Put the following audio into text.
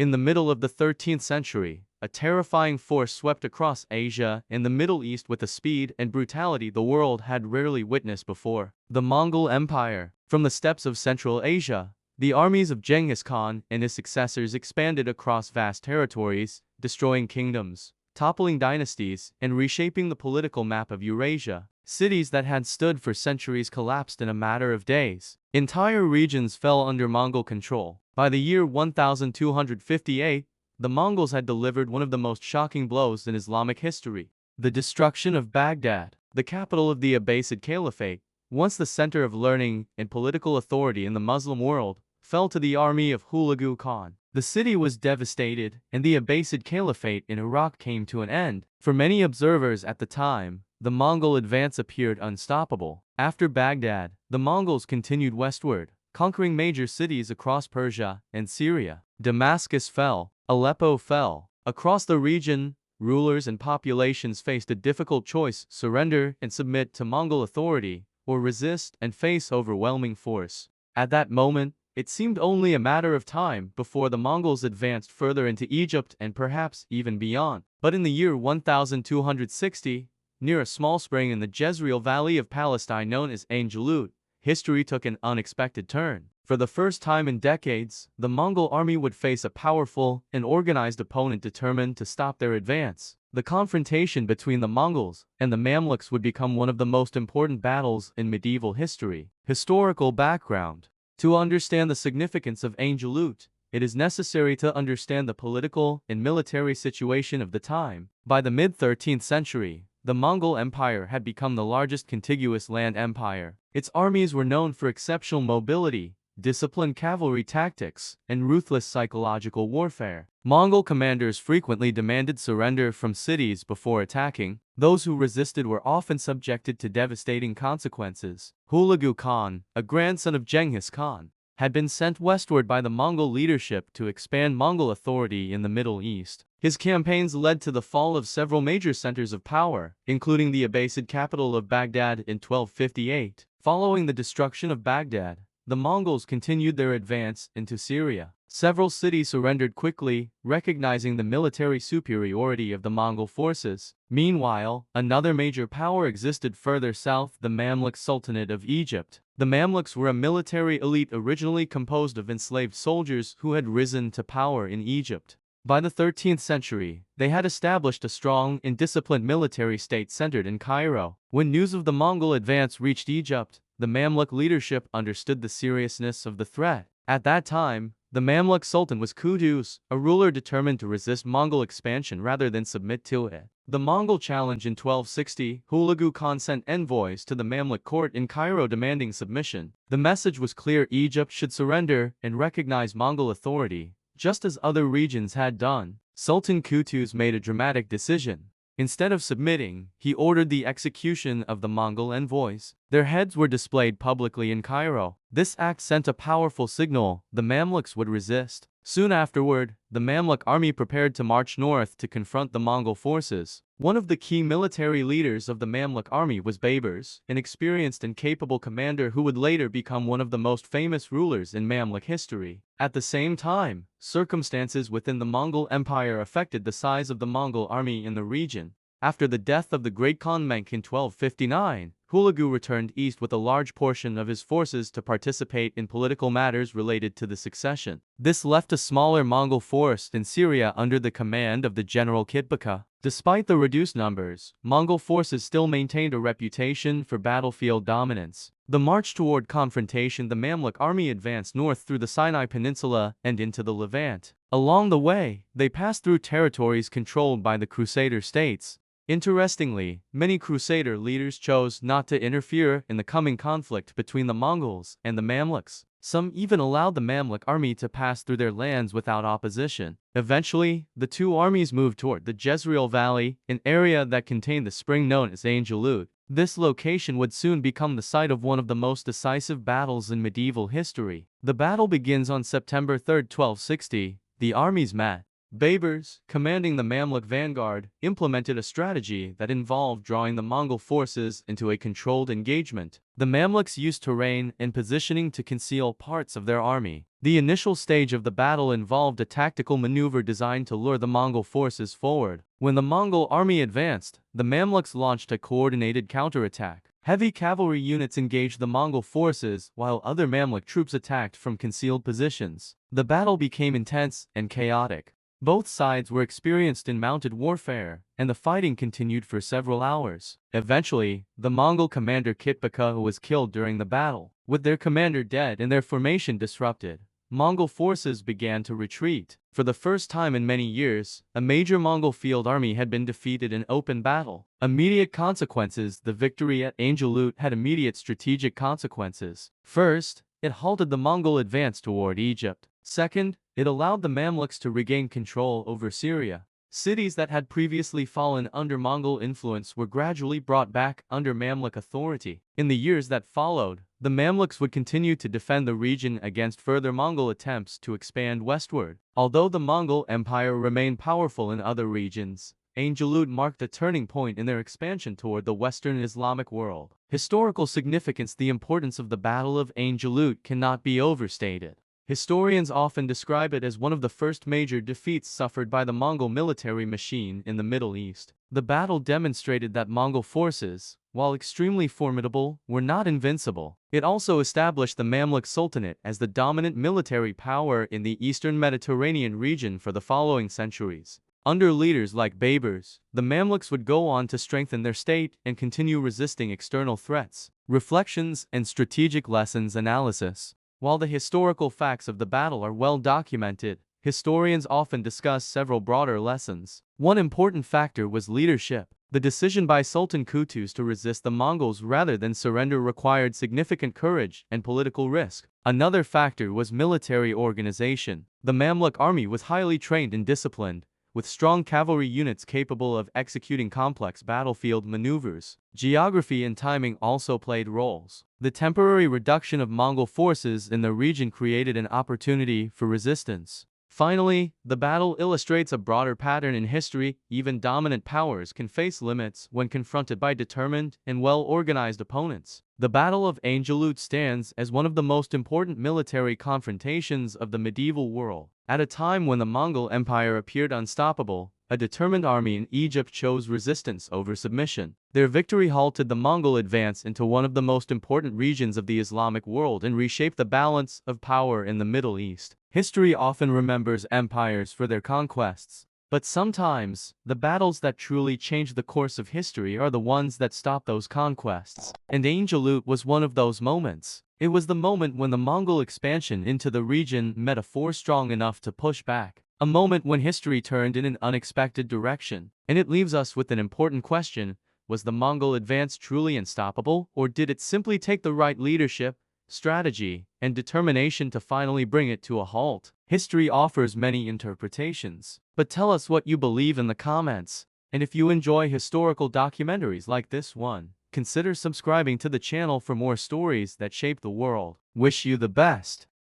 In the middle of the 13th century, a terrifying force swept across Asia and the Middle East with a speed and brutality the world had rarely witnessed before. The Mongol Empire. From the steppes of Central Asia, the armies of Genghis Khan and his successors expanded across vast territories, destroying kingdoms, toppling dynasties, and reshaping the political map of Eurasia. Cities that had stood for centuries collapsed in a matter of days. Entire regions fell under Mongol control. By the year 1258, the Mongols had delivered one of the most shocking blows in Islamic history: the destruction of Baghdad, the capital of the Abbasid Caliphate, once the center of learning and political authority in the Muslim world, fell to the army of Hulagu Khan. The city was devastated, and the Abbasid Caliphate in Iraq came to an end. For many observers at the time, the Mongol advance appeared unstoppable. After Baghdad, the Mongols continued westward, conquering major cities across Persia and Syria. Damascus fell, Aleppo fell. Across the region, rulers and populations faced a difficult choice: surrender and submit to Mongol authority, or resist and face overwhelming force. At that moment, it seemed only a matter of time before the Mongols advanced further into Egypt and perhaps even beyond. But in the year 1260, near a small spring in the Jezreel Valley of Palestine known as Ain Jalut, history took an unexpected turn. For the first time in decades, the Mongol army would face a powerful and organized opponent determined to stop their advance. The confrontation between the Mongols and the Mamluks would become one of the most important battles in medieval history. Historical background. To understand the significance of Ain Jalut, it is necessary to understand the political and military situation of the time. By the mid-13th century, the Mongol Empire had become the largest contiguous land empire. Its armies were known for exceptional mobility, disciplined cavalry tactics, and ruthless psychological warfare. Mongol commanders frequently demanded surrender from cities before attacking. Those who resisted were often subjected to devastating consequences. Hulagu Khan, a grandson of Genghis Khan, had been sent westward by the Mongol leadership to expand Mongol authority in the Middle East. His campaigns led to the fall of several major centers of power, including the Abbasid capital of Baghdad in 1258. Following the destruction of Baghdad, the Mongols continued their advance into Syria. Several cities surrendered quickly, recognizing the military superiority of the Mongol forces. Meanwhile, another major power existed further south: the Mamluk Sultanate of Egypt. The Mamluks were a military elite originally composed of enslaved soldiers who had risen to power in Egypt. By the 13th century, they had established a strong and disciplined military state centered in Cairo. When news of the Mongol advance reached Egypt, the Mamluk leadership understood the seriousness of the threat. At that time, the Mamluk Sultan was Qutuz, a ruler determined to resist Mongol expansion rather than submit to it. The Mongol challenge in 1260, Hulagu Khan sent envoys to the Mamluk court in Cairo demanding submission. The message was clear: Egypt should surrender and recognize Mongol authority, just as other regions had done. Sultan Qutuz made a dramatic decision. Instead of submitting, he ordered the execution of the Mongol envoys. Their heads were displayed publicly in Cairo. This act sent a powerful signal: the Mamluks would resist. Soon afterward, the Mamluk army prepared to march north to confront the Mongol forces. One of the key military leaders of the Mamluk army was Baybars, an experienced and capable commander who would later become one of the most famous rulers in Mamluk history. At the same time, circumstances within the Mongol Empire affected the size of the Mongol army in the region. After the death of the great Khan Menk in 1259, Hulagu returned east with a large portion of his forces to participate in political matters related to the succession. This left a smaller Mongol force in Syria under the command of the general Kitbaka. Despite the reduced numbers, Mongol forces still maintained a reputation for battlefield dominance. The march toward confrontation: the Mamluk army advanced north through the Sinai Peninsula and into the Levant. Along the way, they passed through territories controlled by the Crusader states. Interestingly, many Crusader leaders chose not to interfere in the coming conflict between the Mongols and the Mamluks. Some even allowed the Mamluk army to pass through their lands without opposition. Eventually, the two armies moved toward the Jezreel Valley, an area that contained the spring known as Ain Jalut. This location would soon become the site of one of the most decisive battles in medieval history. The battle begins on September 3, 1260. The armies met. Baybars, commanding the Mamluk vanguard, implemented a strategy that involved drawing the Mongol forces into a controlled engagement. The Mamluks used terrain and positioning to conceal parts of their army. The initial stage of the battle involved a tactical maneuver designed to lure the Mongol forces forward. When the Mongol army advanced, the Mamluks launched a coordinated counterattack. Heavy cavalry units engaged the Mongol forces, while other Mamluk troops attacked from concealed positions. The battle became intense and chaotic. Both sides were experienced in mounted warfare, and the fighting continued for several hours. Eventually, the Mongol commander Kitbaka was killed during the battle. With their commander dead and their formation disrupted, Mongol forces began to retreat. For the first time in many years, a major Mongol field army had been defeated in open battle. Immediate consequences. The victory at Ain Jalut had immediate strategic consequences. First, it halted the Mongol advance toward Egypt. Second, it allowed the Mamluks to regain control over Syria. Cities that had previously fallen under Mongol influence were gradually brought back under Mamluk authority. In the years that followed, the Mamluks would continue to defend the region against further Mongol attempts to expand westward. Although the Mongol Empire remained powerful in other regions, Ain Jalut marked a turning point in their expansion toward the Western Islamic world. Historical significance. The importance of the Battle of Ain Jalut cannot be overstated. Historians often describe it as one of the first major defeats suffered by the Mongol military machine in the Middle East. The battle demonstrated that Mongol forces, while extremely formidable, were not invincible. It also established the Mamluk Sultanate as the dominant military power in the eastern Mediterranean region for the following centuries. Under leaders like Baybars, the Mamluks would go on to strengthen their state and continue resisting external threats. Reflections and strategic lessons. Analysis. While the historical facts of the battle are well documented, historians often discuss several broader lessons. One important factor was leadership. The decision by Sultan Qutuz to resist the Mongols rather than surrender required significant courage and political risk. Another factor was military organization. The Mamluk army was highly trained and disciplined, with strong cavalry units capable of executing complex battlefield maneuvers. Geography and timing also played roles. The temporary reduction of Mongol forces in the region created an opportunity for resistance. Finally, the battle illustrates a broader pattern in history. Even dominant powers can face limits when confronted by determined and well-organized opponents. The Battle of Ain Jalut stands as one of the most important military confrontations of the medieval world. At a time when the Mongol Empire appeared unstoppable, a determined army in Egypt chose resistance over submission. Their victory halted the Mongol advance into one of the most important regions of the Islamic world and reshaped the balance of power in the Middle East. History often remembers empires for their conquests, but sometimes, the battles that truly change the course of history are the ones that stop those conquests. And Ain Jalut was one of those moments. It was the moment when the Mongol expansion into the region met a force strong enough to push back. A moment when history turned in an unexpected direction. And it leaves us with an important question: was the Mongol advance truly unstoppable, or did it simply take the right leadership, strategy, and determination to finally bring it to a halt? History offers many interpretations, but tell us what you believe in the comments. And if you enjoy historical documentaries like this one, consider subscribing to the channel for more stories that shape the world. Wish you the best.